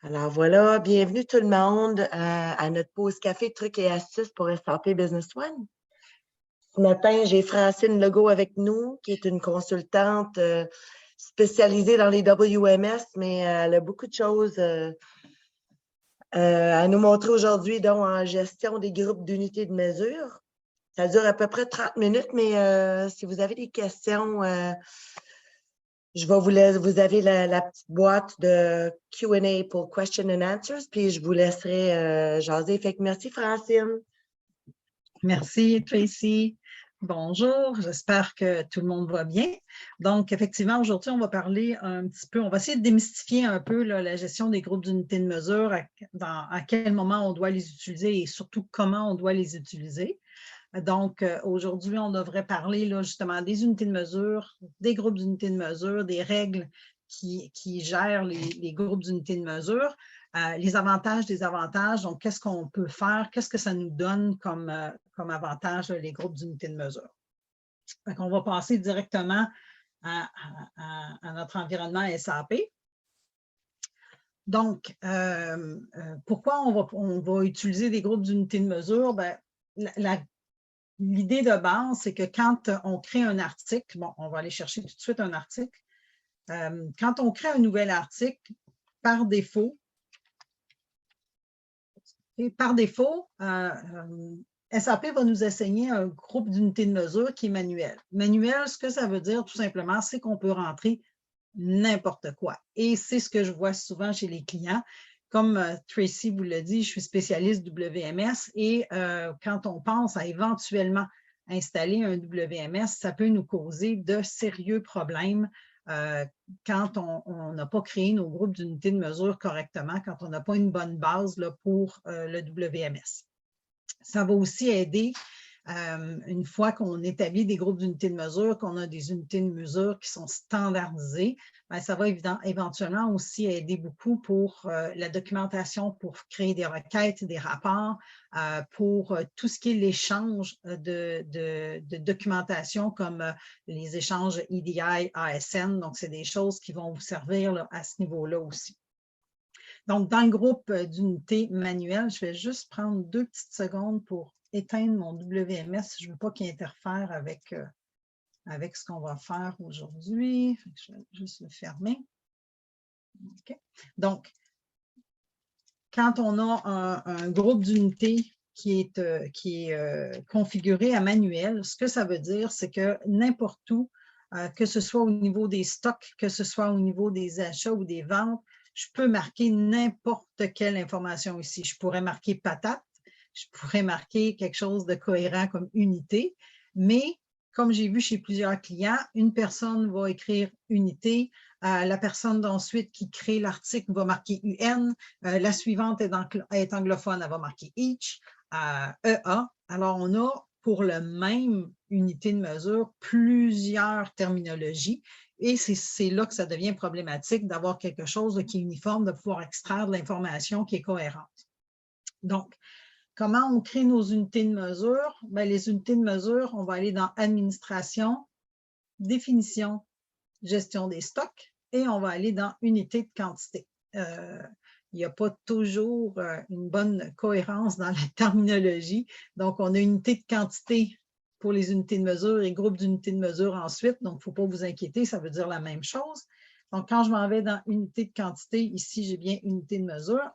Alors voilà, bienvenue tout le monde à notre pause café, trucs et astuces pour SAP Business One. Ce matin, j'ai Francine Legault avec nous, qui est une consultante spécialisée dans les WMS, mais elle a beaucoup de choses à nous montrer aujourd'hui, dont en gestion des groupes d'unités de mesure. Ça dure à peu près 30 minutes, mais si vous avez des questions, je vais vous avez la petite boîte de Q&A pour question and answers, puis je vous laisserai jaser. Fait que merci, Francine. Merci, Tracy. Bonjour, j'espère que tout le monde va bien. Donc, effectivement, aujourd'hui, on va parler un petit peu, on va essayer de démystifier un peu là, la gestion des groupes d'unités de mesure, à quel moment on doit les utiliser et surtout comment on doit les utiliser. Donc, aujourd'hui, on devrait parler là, justement des unités de mesure, des groupes d'unités de mesure, des règles qui gèrent les groupes d'unités de mesure, les avantages, désavantages. Donc, qu'est-ce qu'on peut faire? Qu'est-ce que ça nous donne comme avantage, les groupes d'unités de mesure? Donc, on va passer directement à notre environnement SAP. Donc, pourquoi on va utiliser des groupes d'unités de mesure? Bien, l'idée de base, c'est que quand on crée un article, bon, on va aller chercher tout de suite un article. Quand on crée un nouvel article, par défaut, SAP va nous assigner un groupe d'unités de mesure qui est manuel. Manuel, ce que ça veut dire, tout simplement, c'est qu'on peut rentrer n'importe quoi. Et c'est ce que je vois souvent chez les clients. Comme Tracy vous l'a dit, je suis spécialiste WMS et quand on pense à éventuellement installer un WMS, ça peut nous causer de sérieux problèmes quand on n'a pas créé nos groupes d'unités de mesure correctement, quand on n'a pas une bonne base là, pour le WMS. Ça va aussi aider, une fois qu'on établit des groupes d'unités de mesure, qu'on a des unités de mesure qui sont standardisées, bien, ça va éventuellement aussi aider beaucoup pour la documentation, pour créer des requêtes, des rapports, pour tout ce qui est l'échange de documentation comme les échanges EDI, ASN. Donc, c'est des choses qui vont vous servir là, à ce niveau-là aussi. Donc, dans le groupe d'unités manuelles, je vais juste prendre 2 petites secondes pour éteindre mon WMS. Je ne veux pas qu'il interfère avec ce qu'on va faire aujourd'hui. Je vais juste le fermer. Okay. Donc, quand on a un groupe d'unités qui est configuré à manuel, ce que ça veut dire, c'est que n'importe où, que ce soit au niveau des stocks, que ce soit au niveau des achats ou des ventes, je peux marquer n'importe quelle information ici. Je pourrais marquer patate, je pourrais marquer quelque chose de cohérent comme unité, mais comme j'ai vu chez plusieurs clients, une personne va écrire unité, la personne d'ensuite qui crée l'article va marquer UN, la suivante est anglophone, elle va marquer each, EA. Alors, on a pour le même unité de mesure plusieurs terminologies et c'est là que ça devient problématique d'avoir quelque chose qui est uniforme, de pouvoir extraire de l'information qui est cohérente. Donc, comment on crée nos unités de mesure? Bien, les unités de mesure, on va aller dans Administration, Définition, Gestion des stocks et on va aller dans Unité de quantité. Il n'y a pas toujours une bonne cohérence dans la terminologie. Donc, on a unité de quantité pour les unités de mesure et groupe d'unités de mesure ensuite. Donc, il ne faut pas vous inquiéter, ça veut dire la même chose. Donc, quand je m'en vais dans unité de quantité, ici, j'ai bien unité de mesure.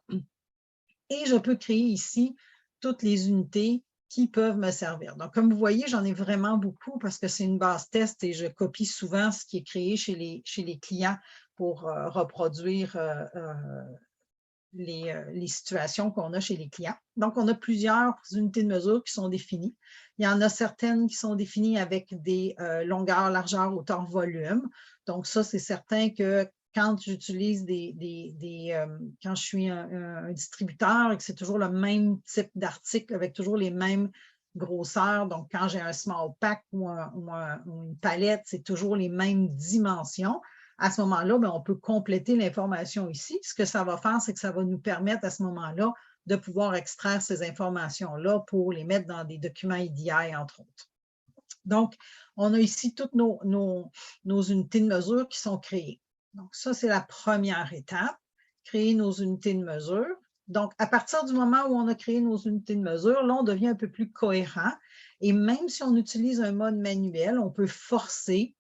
Et je peux créer ici toutes les unités qui peuvent me servir. Donc, comme vous voyez, j'en ai vraiment beaucoup parce que c'est une base test et je copie souvent ce qui est créé chez les clients pour reproduire les situations qu'on a chez les clients. Donc, on a plusieurs unités de mesure qui sont définies. Il y en a certaines qui sont définies avec des longueurs, largeurs, hauteur, volume. Donc, ça, c'est certain que quand j'utilise quand je suis un distributeur et que c'est toujours le même type d'article avec toujours les mêmes grosseurs, donc quand j'ai un small pack ou une palette, c'est toujours les mêmes dimensions. À ce moment-là, bien, on peut compléter l'information ici. Ce que ça va faire, c'est que ça va nous permettre à ce moment-là de pouvoir extraire ces informations-là pour les mettre dans des documents EDI, entre autres. Donc, on a ici toutes nos unités de mesure qui sont créées. Donc, ça, c'est la première étape. créer nos unités de mesure. Donc, à partir du moment où on a créé nos unités de mesure, là, on devient un peu plus cohérent. Et même si on utilise un mode manuel, on peut forcer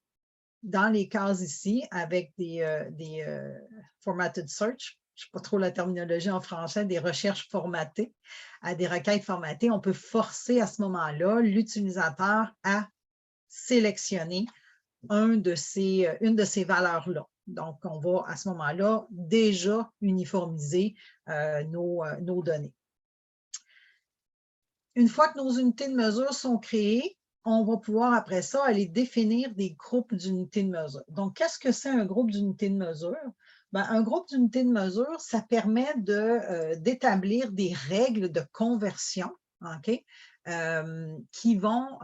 dans les cases ici avec des formatted search, je ne sais pas trop la terminologie en français, des recherches formatées, à des requêtes formatées, on peut forcer à ce moment-là l'utilisateur à sélectionner une de ces valeurs-là. Donc, on va à ce moment-là déjà uniformiser nos données. Une fois que nos unités de mesure sont créées, on va pouvoir après ça aller définir des groupes d'unités de mesure. Donc, qu'est-ce que c'est un groupe d'unités de mesure? Ben, un groupe d'unités de mesure, ça permet d'établir des règles de conversion, okay, qui vont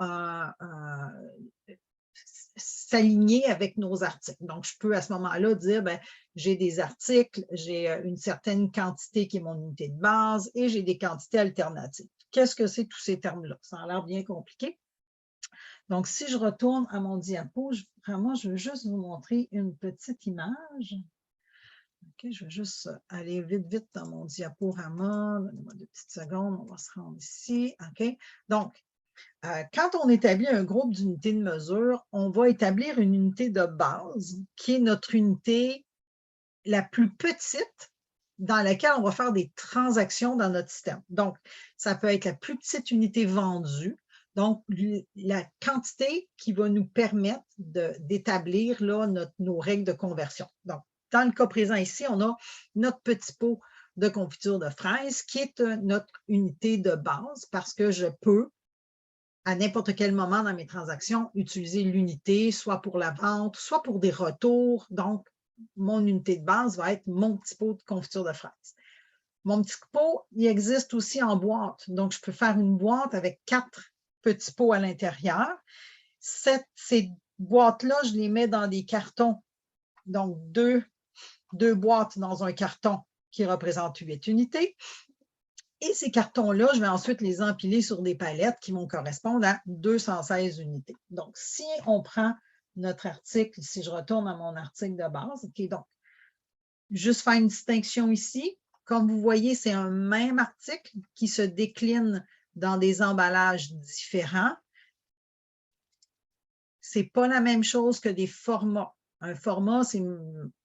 s'aligner avec nos articles. Donc, je peux à ce moment-là dire, ben, j'ai des articles, j'ai une certaine quantité qui est mon unité de base et j'ai des quantités alternatives. Qu'est-ce que c'est tous ces termes-là? Ça a l'air bien compliqué. Donc, si je retourne à mon diapo, vraiment, je veux juste vous montrer une petite image. OK, je vais juste aller vite, vite dans mon diaporama. Donnez-moi 2 petites secondes, on va se rendre ici. OK, donc, quand on établit un groupe d'unités de mesure, on va établir une unité de base qui est notre unité la plus petite dans laquelle on va faire des transactions dans notre système. Donc, ça peut être la plus petite unité vendue, donc la quantité qui va nous permettre d'établir nos règles de conversion. Donc, dans le cas présent ici, on a notre petit pot de confiture de fraises qui est notre unité de base parce que je peux à n'importe quel moment dans mes transactions, utiliser l'unité, soit pour la vente, soit pour des retours. Donc, mon unité de base va être mon petit pot de confiture de fraises. Mon petit pot, il existe aussi en boîte. Donc, je peux faire une boîte avec 4 petits pots à l'intérieur. Ces boîtes-là, je les mets dans des cartons. Donc, deux boîtes dans un carton qui représente 8 unités. Et ces cartons-là, je vais ensuite les empiler sur des palettes qui vont correspondre à 216 unités. Donc, si on prend notre article, si je retourne à mon article de base, OK, donc, juste faire une distinction ici. Comme vous voyez, c'est un même article qui se décline dans des emballages différents. Ce n'est pas la même chose que des formats. Un format, c'est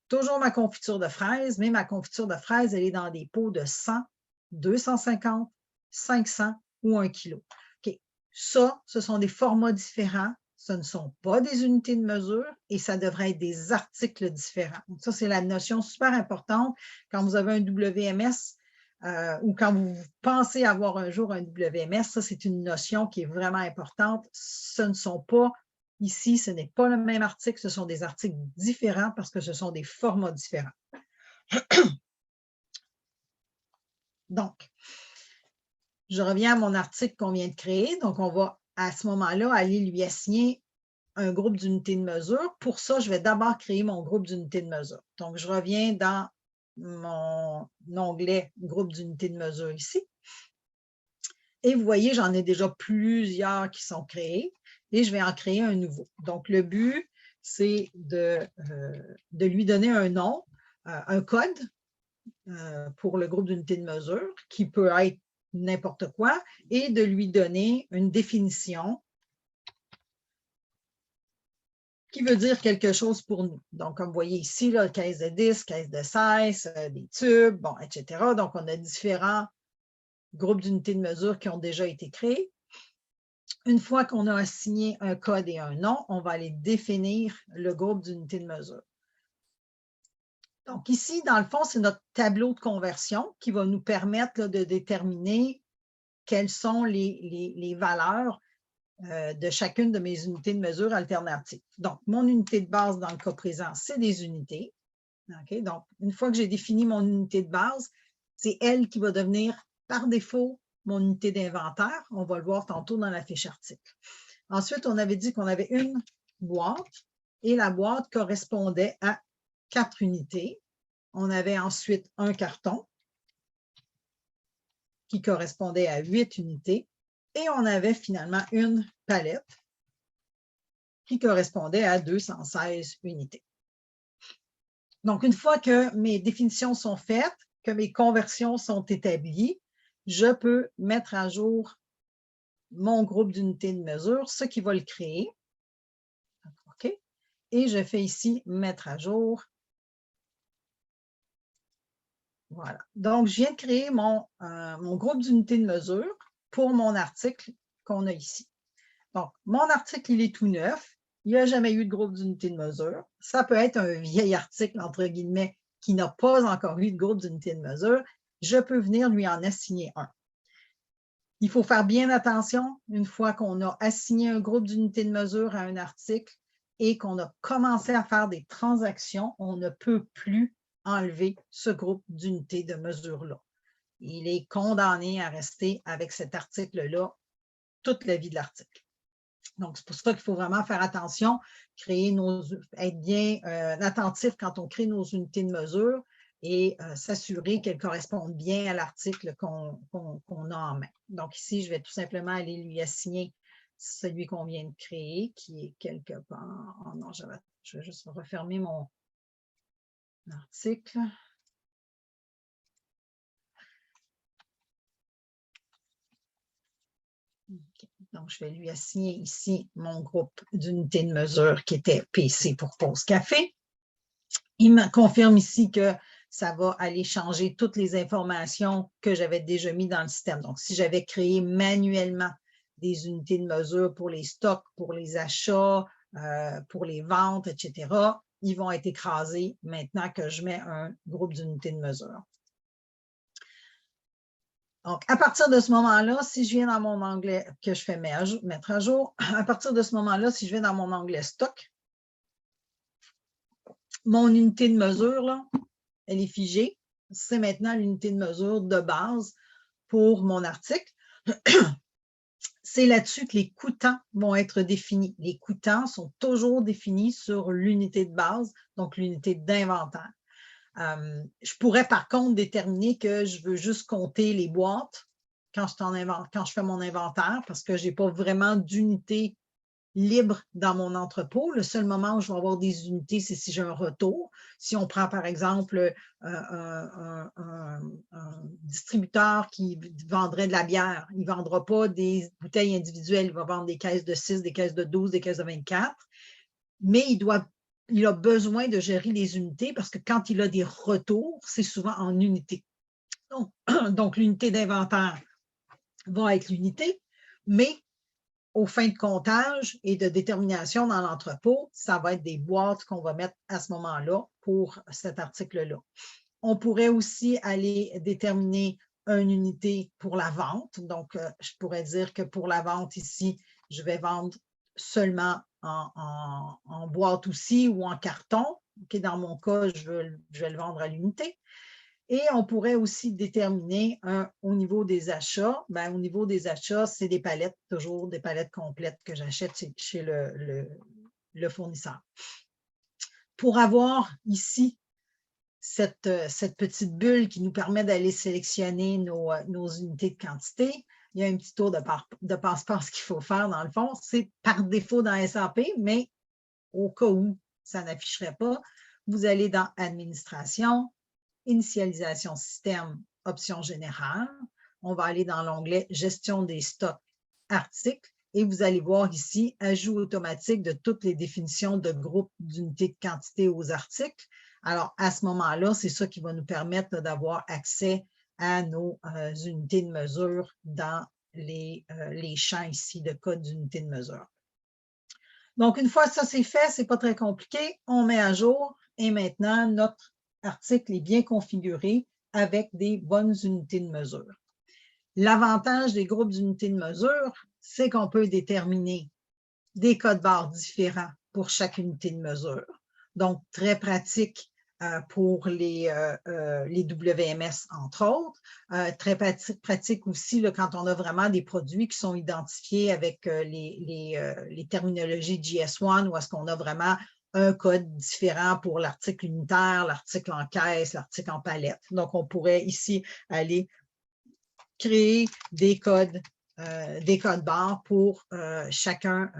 toujours ma confiture de fraises, mais ma confiture de fraises, elle est dans des pots de 100, 250, 500 ou 1 kg. OK. Ça, ce sont des formats différents. Ce ne sont pas des unités de mesure et ça devrait être des articles différents. Donc, ça, c'est la notion super importante quand vous avez un WMS ou quand vous pensez avoir un jour un WMS. Ça, c'est une notion qui est vraiment importante. Ce ne sont pas, ici, ce n'est pas le même article, ce sont des articles différents parce que ce sont des formats différents. Donc, je reviens à mon article qu'on vient de créer. Donc, on va à ce moment-là aller lui assigner un groupe d'unités de mesure. Pour ça, je vais d'abord créer mon groupe d'unités de mesure. Donc, je reviens dans mon onglet groupe d'unités de mesure ici. Et vous voyez, j'en ai déjà plusieurs qui sont créés et je vais en créer un nouveau. Donc, le but, c'est de lui donner un nom, un code pour le groupe d'unités de mesure qui peut être n'importe quoi et de lui donner une définition qui veut dire quelque chose pour nous. Donc, comme vous voyez ici, là, caisse de 10, caisse de 16, des tubes, bon, etc. Donc, on a différents groupes d'unités de mesure qui ont déjà été créés. Une fois qu'on a assigné un code et un nom, on va aller définir le groupe d'unités de mesure. Donc, ici, dans le fond, c'est notre tableau de conversion qui va nous permettre là, de déterminer quelles sont les valeurs de chacune de mes unités de mesure alternatives. Donc, mon unité de base, dans le cas présent, c'est des unités. Okay? Donc, une fois que j'ai défini mon unité de base, c'est elle qui va devenir, par défaut, mon unité d'inventaire. On va le voir tantôt dans la fiche article. Ensuite, on avait dit qu'on avait une boîte et la boîte correspondait à 4 unités. On avait ensuite un carton qui correspondait à 8 unités et on avait finalement une palette qui correspondait à 216 unités. Donc, une fois que mes définitions sont faites, que mes conversions sont établies, je peux mettre à jour mon groupe d'unités de mesure, ce qui va le créer. OK? Et je fais ici « Mettre à jour ». Voilà. Donc, je viens de créer mon groupe d'unités de mesure pour mon article qu'on a ici. Donc, mon article, il est tout neuf. Il n'y a jamais eu de groupe d'unités de mesure. Ça peut être un vieil article, entre guillemets, qui n'a pas encore eu de groupe d'unités de mesure. Je peux venir lui en assigner un. Il faut faire bien attention, une fois qu'on a assigné un groupe d'unités de mesure à un article et qu'on a commencé à faire des transactions, on ne peut plus enlever ce groupe d'unités de mesure-là. Il est condamné à rester avec cet article-là toute la vie de l'article. Donc, c'est pour ça qu'il faut vraiment faire attention, être bien attentif quand on crée nos unités de mesure et s'assurer qu'elles correspondent bien à l'article qu'on a en main. Donc, ici, je vais tout simplement aller lui assigner celui qu'on vient de créer, qui est quelque part… Oh non, je vais juste refermer mon article. Okay. Donc, je vais lui assigner ici mon groupe d'unités de mesure qui était PC pour pause café. Il me confirme ici que ça va aller changer toutes les informations que j'avais déjà mises dans le système. Donc, si j'avais créé manuellement des unités de mesure pour les stocks, pour les achats, pour les ventes, etc., ils vont être écrasés maintenant que je mets un groupe d'unités de mesure. Donc, à partir de ce moment-là, si je viens dans mon onglet que je fais mettre à jour, à partir de ce moment-là, si je vais dans mon onglet stock, mon unité de mesure, là, elle est figée. C'est maintenant l'unité de mesure de base pour mon article. C'est là-dessus que les coûtants vont être définis. Les coûtants sont toujours définis sur l'unité de base, donc l'unité d'inventaire. Je pourrais par contre déterminer que je veux juste compter les boîtes quand je fais mon inventaire parce que je n'ai pas vraiment d'unité libre dans mon entrepôt. Le seul moment où je vais avoir des unités, c'est si j'ai un retour. Si on prend par exemple un distributeur qui vendrait de la bière, il ne vendra pas des bouteilles individuelles, il va vendre des caisses de 6, des caisses de 12, des caisses de 24, mais il a besoin de gérer les unités parce que quand il a des retours, c'est souvent en unités. Donc l'unité d'inventaire va être l'unité, mais aux fins de comptage et de détermination dans l'entrepôt, ça va être des boîtes qu'on va mettre à ce moment-là pour cet article-là. On pourrait aussi aller déterminer une unité pour la vente. Donc, je pourrais dire que pour la vente ici, je vais vendre seulement en boîte aussi ou en carton. Okay, dans mon cas, je vais le vendre à l'unité. Et on pourrait aussi déterminer au niveau des achats. Au niveau des achats, c'est des palettes, toujours des palettes complètes que j'achète chez le fournisseur. Pour avoir ici cette petite bulle qui nous permet d'aller sélectionner nos unités de quantité, il y a un petit tour de passe-passe qu'il faut faire dans le fond. C'est par défaut dans SAP, mais au cas où ça n'afficherait pas, vous allez dans « Administration », Initialisation système, option générale. On va aller dans l'onglet Gestion des stocks, articles, et vous allez voir ici Ajout automatique de toutes les définitions de groupes d'unités de quantité aux articles. Alors, à ce moment-là, c'est ça qui va nous permettre d'avoir accès à nos unités de mesure dans les champs ici de code d'unité de mesure. Donc, une fois que ça c'est fait, ce n'est pas très compliqué, on met à jour et maintenant notre article est bien configuré avec des bonnes unités de mesure. L'avantage des groupes d'unités de mesure, c'est qu'on peut déterminer des codes barres différents pour chaque unité de mesure. Donc, très pratique pour les WMS, entre autres. Très pratique aussi là, quand on a vraiment des produits qui sont identifiés avec les terminologies JS1 ou est-ce qu'on a vraiment un code différent pour l'article unitaire, l'article en caisse, l'article en palette. Donc, on pourrait ici aller créer des codes barres pour chacun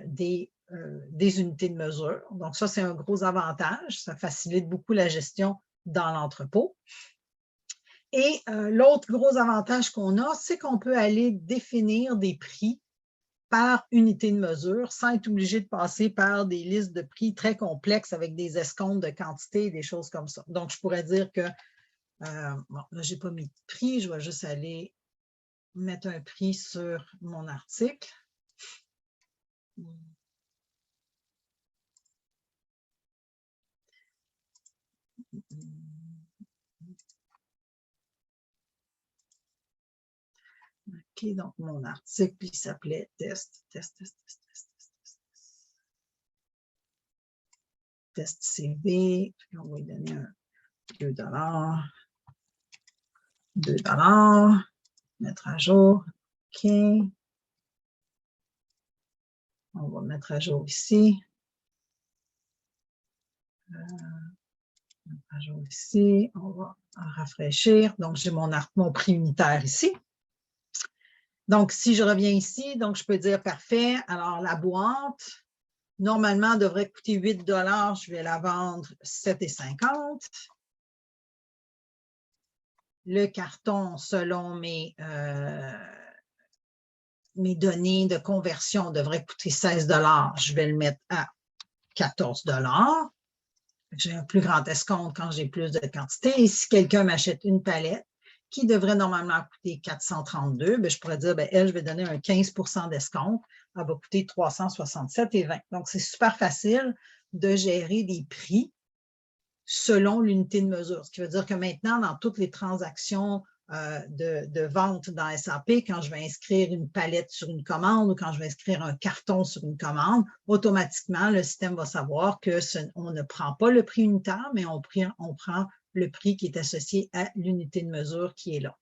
des des unités de mesure. Donc, ça, c'est un gros avantage. Ça facilite beaucoup la gestion dans l'entrepôt. Et l'autre gros avantage qu'on a, c'est qu'on peut aller définir des prix par unité de mesure sans être obligé de passer par des listes de prix très complexes avec des escomptes de quantité et des choses comme ça. Donc, je pourrais dire que, bon, là, je n'ai pas mis de prix, je vais juste aller mettre un prix sur mon article. OK, donc mon article, il s'appelait test CV. Puis on va lui donner un 2 2 mettre à jour. OK. On va mettre à jour ici. Mettre à jour ici. On va rafraîchir. Donc, j'ai mon prix unitaire ici. Donc, si je reviens ici, donc je peux dire parfait. Alors, la boîte, normalement, devrait coûter 8 $. Je vais la vendre 7,50 $. Le carton, selon mes données de conversion, devrait coûter 16 $. Je vais le mettre à 14 $. J'ai un plus grand escompte quand j'ai plus de quantité. Et si quelqu'un m'achète une palette qui devrait normalement coûter 432, bien, je pourrais dire, bien, elle, je vais donner un 15 % d'escompte. Elle va coûter 367,20 $. Donc, c'est super facile de gérer des prix selon l'unité de mesure. Ce qui veut dire que maintenant, dans toutes les transactions de vente dans SAP, quand je vais inscrire une palette sur une commande ou quand je vais inscrire un carton sur une commande, automatiquement, le système va savoir qu'on ne prend pas le prix unitaire, mais on prend le prix qui est associé à l'unité de mesure qui est là.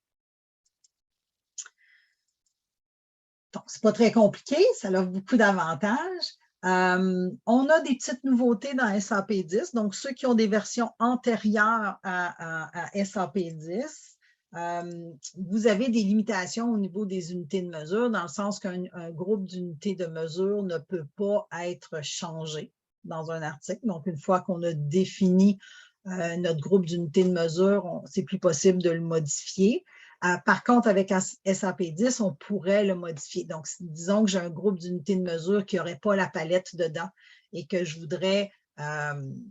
Donc, ce n'est pas très compliqué, ça offre beaucoup d'avantages. On a des petites nouveautés dans SAP 10. Donc, ceux qui ont des versions antérieures à SAP 10, vous avez des limitations au niveau des unités de mesure, dans le sens qu'un groupe d'unités de mesure ne peut pas être changé dans un article. Donc, une fois qu'on a défini notre groupe d'unités de mesure, c'est plus possible de le modifier. Par contre, avec SAP 10, on pourrait le modifier. Donc, disons que j'ai un groupe d'unités de mesure qui n'aurait pas la palette dedans et que je voudrais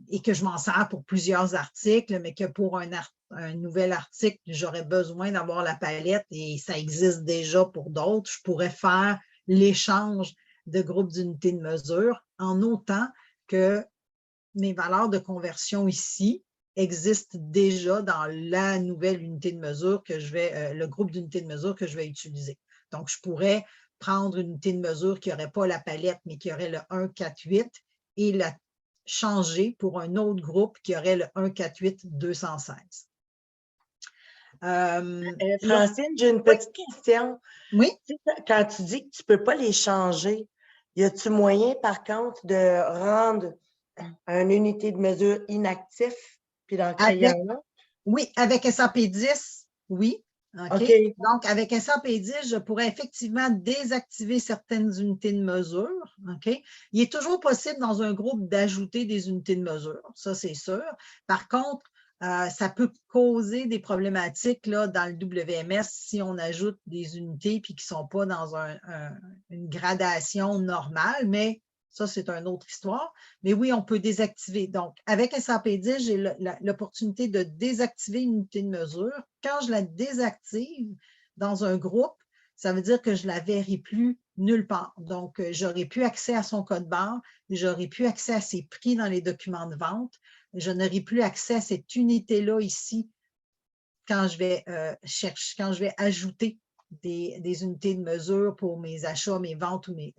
et que je m'en sers pour plusieurs articles, mais que pour un nouvel article, j'aurais besoin d'avoir la palette et ça existe déjà pour d'autres. Je pourrais faire l'échange de groupes d'unités de mesure en autant que mes valeurs de conversion ici existent déjà dans la nouvelle unité de mesure que je vais, le groupe d'unités de mesure que je vais utiliser. Donc, je pourrais prendre une unité de mesure qui n'aurait pas la palette, mais qui aurait le 148 et la changer pour un autre groupe qui aurait le 148-216. Francine, j'ai une petite question. Oui. Quand tu dis que tu ne peux pas les changer, y a-t-il moyen, par contre, de rendre une unité de mesure inactif puis d'en créer un autre? Oui, avec SAP 10, oui. OK. Donc, avec SAP 10, je pourrais effectivement désactiver certaines unités de mesure. OK. Il est toujours possible dans un groupe d'ajouter des unités de mesure, ça c'est sûr. Par contre, ça peut causer des problématiques là, dans le WMS si on ajoute des unités puis qui ne sont pas dans une gradation normale, mais ça, c'est une autre histoire. Mais oui, on peut désactiver. Donc, avec SAP 10, j'ai l'opportunité de désactiver une unité de mesure. Quand je la désactive dans un groupe, ça veut dire que je ne la verrai plus nulle part. Donc, je n'aurai plus accès à son code barre, je n'aurai plus accès à ses prix dans les documents de vente, je n'aurai plus accès à cette unité-là ici quand je vais quand je vais ajouter des unités de mesure pour mes achats, mes ventes ou mes...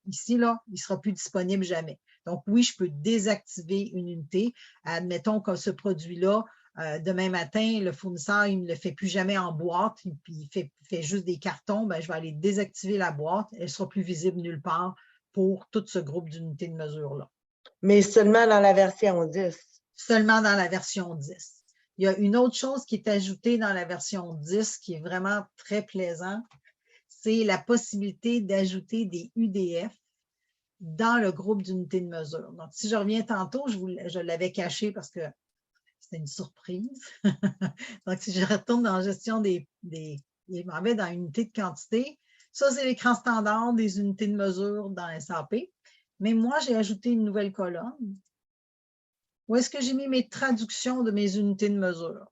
ici, là, il ne sera plus disponible jamais. Donc, oui, je peux désactiver une unité. Admettons que ce produit-là, demain matin, le fournisseur, il ne le fait plus jamais en boîte, puis il fait juste des cartons, bien, je vais aller désactiver la boîte. Elle ne sera plus visible nulle part pour tout ce groupe d'unités de mesure-là. Mais seulement dans la version 10. Seulement dans la version 10. Il y a une autre chose qui est ajoutée dans la version 10 qui est vraiment très plaisant, c'est la possibilité d'ajouter des UDF dans le groupe d'unités de mesure. Donc, si je reviens tantôt, je l'avais caché parce que c'était une surprise. Donc, si je retourne dans la gestion je m'en vais dans unité de quantité. Ça, c'est l'écran standard des unités de mesure dans SAP. Mais moi, j'ai ajouté une nouvelle colonne. Où est-ce que j'ai mis mes traductions de mes unités de mesure?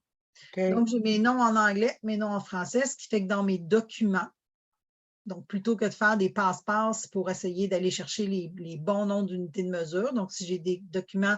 OK. Donc, j'ai mes noms en anglais, mes noms en français, ce qui fait que dans mes documents, donc plutôt que de faire des passe-passe pour essayer d'aller chercher les bons noms d'unités de mesure, donc si j'ai des documents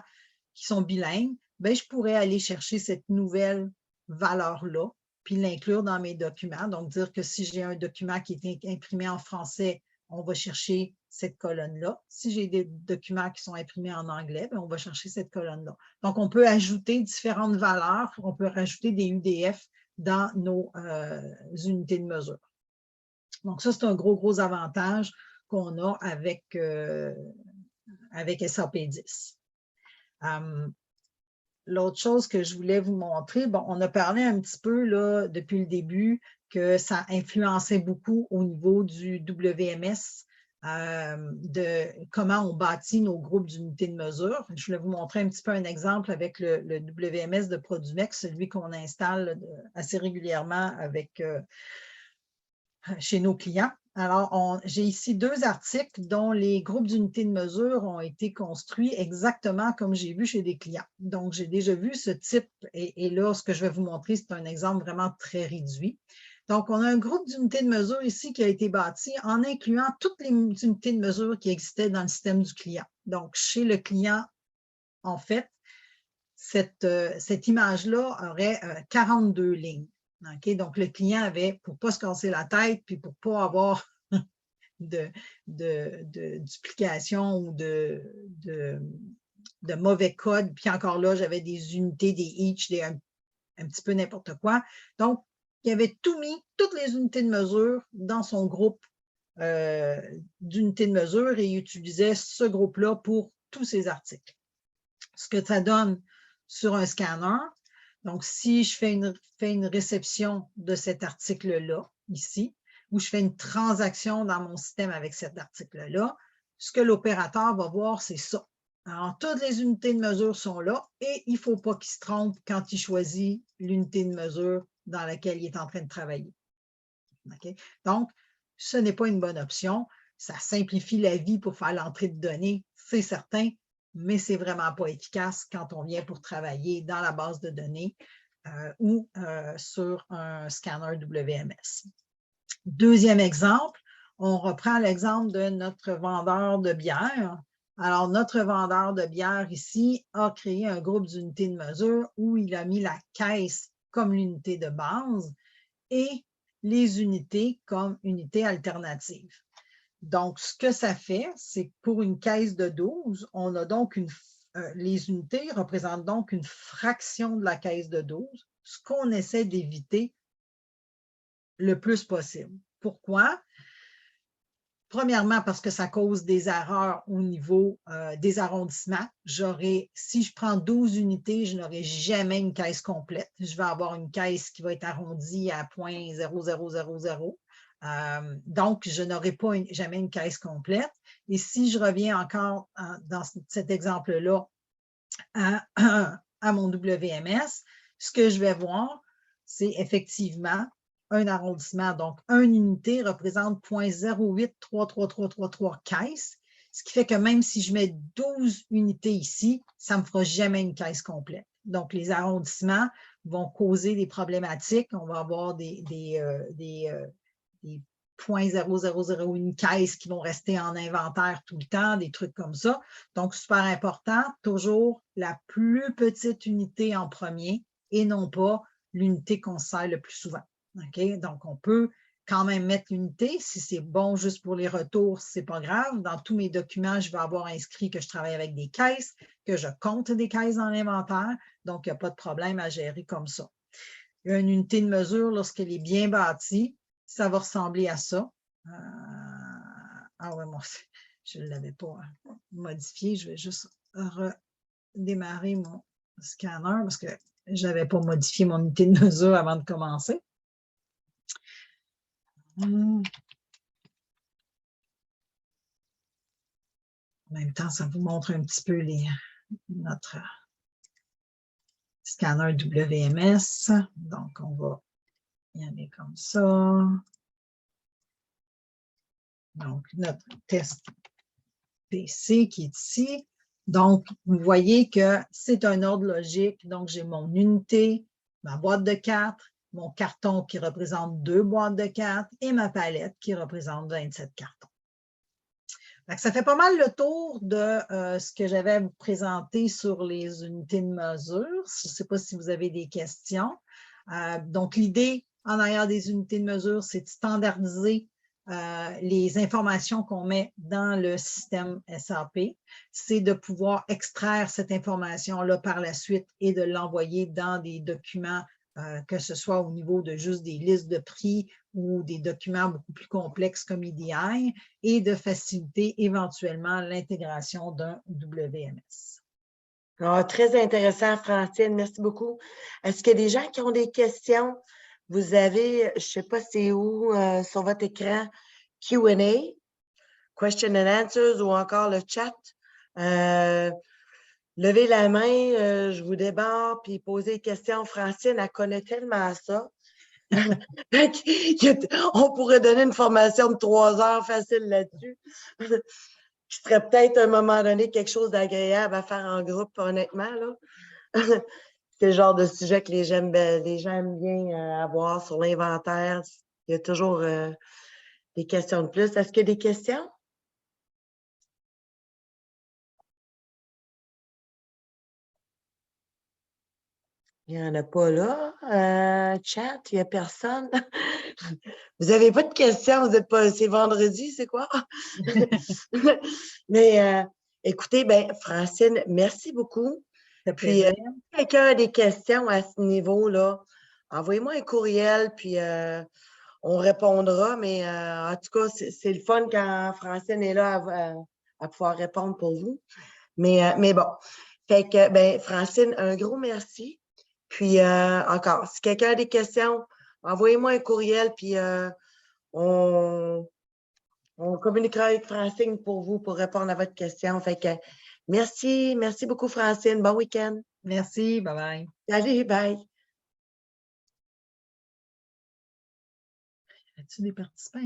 qui sont bilingues, bien, je pourrais aller chercher cette nouvelle valeur-là, puis l'inclure dans mes documents. Donc, dire que si j'ai un document qui est imprimé en français, on va chercher cette colonne-là. Si j'ai des documents qui sont imprimés en anglais, bien, on va chercher cette colonne-là. Donc, on peut ajouter différentes valeurs, on peut rajouter des UDF dans nos unités de mesure. Donc, ça, c'est un gros avantage qu'on a avec SAP 10. L'autre chose que je voulais vous montrer, bon, on a parlé un petit peu là, depuis le début que ça influençait beaucoup au niveau du WMS, de comment on bâtit nos groupes d'unités de mesure. Je voulais vous montrer un petit peu un exemple avec le WMS de Produmex, celui qu'on installe assez régulièrement avec, chez nos clients. Alors, j'ai ici 2 articles dont les groupes d'unités de mesure ont été construits exactement comme j'ai vu chez des clients. Donc, j'ai déjà vu ce type, et là, ce que je vais vous montrer, c'est un exemple vraiment très réduit. Donc, on a un groupe d'unités de mesure ici qui a été bâti en incluant toutes les unités de mesure qui existaient dans le système du client. Donc, chez le client, en fait, cette image-là aurait 42 lignes. Okay? Donc, le client avait, pour ne pas se casser la tête, puis pour ne pas avoir de duplication ou de mauvais code, puis encore là, j'avais des unités, des each, un petit peu n'importe quoi. Donc, il avait tout mis, toutes les unités de mesure dans son groupe d'unités de mesure et il utilisait ce groupe-là pour tous ses articles. Ce que ça donne sur un scanner, donc si je fais une réception de cet article-là, ici, ou je fais une transaction dans mon système avec cet article-là, ce que l'opérateur va voir, c'est ça. Alors, toutes les unités de mesure sont là et il ne faut pas qu'il se trompe quand il choisit l'unité de mesure dans laquelle il est en train de travailler. Okay? Donc, ce n'est pas une bonne option. Ça simplifie la vie pour faire l'entrée de données, c'est certain, mais ce n'est vraiment pas efficace quand on vient pour travailler dans la base de données ou sur un scanner WMS. Deuxième exemple, on reprend l'exemple de notre vendeur de bière. Alors, notre vendeur de bière ici a créé un groupe d'unités de mesure où il a mis la caisse comme l'unité de base et les unités comme unités alternatives. Donc, ce que ça fait, c'est que pour une caisse de 12, on a donc les unités représentent donc une fraction de la caisse de 12, ce qu'on essaie d'éviter le plus possible. Pourquoi? Premièrement, parce que ça cause des erreurs au niveau des arrondissements. Si je prends 12 unités, je n'aurai jamais une caisse complète. Je vais avoir une caisse qui va être arrondie à 0.0000. Donc, je n'aurai jamais une caisse complète. Et si je reviens encore dans cet exemple-là à mon WMS, ce que je vais voir, c'est effectivement un arrondissement. Donc, une unité représente 0.083333 caisses, ce qui fait que même si je mets 12 unités ici, ça ne me fera jamais une caisse complète. Donc, les arrondissements vont causer des problématiques. On va avoir des 0.0001 caisse qui vont rester en inventaire tout le temps, des trucs comme ça. Donc, super important, toujours la plus petite unité en premier et non pas l'unité qu'on sert le plus souvent. Okay? Donc, on peut quand même mettre l'unité. Si c'est bon juste pour les retours, ce n'est pas grave. Dans tous mes documents, je vais avoir inscrit que je travaille avec des caisses, que je compte des caisses dans l'inventaire. Donc, il n'y a pas de problème à gérer comme ça. Une unité de mesure, lorsqu'elle est bien bâtie, ça va ressembler à ça. Ah ouais, moi, je ne l'avais pas modifié. Je vais juste redémarrer mon scanner parce que je n'avais pas modifié mon unité de mesure avant de commencer. En même temps, ça vous montre un petit peu notre scanner WMS. Donc, on va y aller comme ça. Donc, notre test PC qui est ici. Donc, vous voyez que c'est un ordre logique. Donc, j'ai mon unité, ma boîte de 4, mon carton qui représente 2 boîtes de 4 et ma palette qui représente 27 cartons. Donc, ça fait pas mal le tour de ce que j'avais à vous présenter sur les unités de mesure. Je ne sais pas si vous avez des questions. Donc, l'idée en arrière des unités de mesure, c'est de standardiser les informations qu'on met dans le système SAP. C'est de pouvoir extraire cette information-là par la suite et de l'envoyer dans des documents, que ce soit au niveau de juste des listes de prix ou des documents beaucoup plus complexes comme EDI, et de faciliter éventuellement l'intégration d'un WMS. Ah, très intéressant, Francine. Merci beaucoup. Est-ce qu'il y a des gens qui ont des questions? Vous avez, je ne sais pas c'est où, sur votre écran, Q&A, question and answers ou encore le chat. Levez la main, je vous débarre, puis posez des questions. Francine, elle connaît tellement ça. On pourrait donner une formation de 3 heures facile là-dessus. Qui serait peut-être à un moment donné quelque chose d'agréable à faire en groupe, honnêtement. Là. C'est le genre de sujet que les gens aiment bien avoir sur l'inventaire. Il y a toujours des questions de plus. Est-ce qu'il y a des questions? Il n'y en a pas là. Chat, il n'y a personne. Vous n'avez pas de questions, vous n'êtes pas. C'est vendredi, c'est quoi? Mais écoutez, ben, Francine, merci beaucoup. Puis, si quelqu'un a des questions à ce niveau-là, envoyez-moi un courriel, puis on répondra. Mais en tout cas, c'est le fun quand Francine est là à pouvoir répondre pour vous. Mais bon, fait que, ben, Francine, un gros merci. Puis encore, si quelqu'un a des questions, envoyez-moi un courriel, puis on communiquera avec Francine pour vous pour répondre à votre question. Fait que merci beaucoup, Francine. Bon week-end. Merci, bye-bye. Salut, bye. As-tu des participants?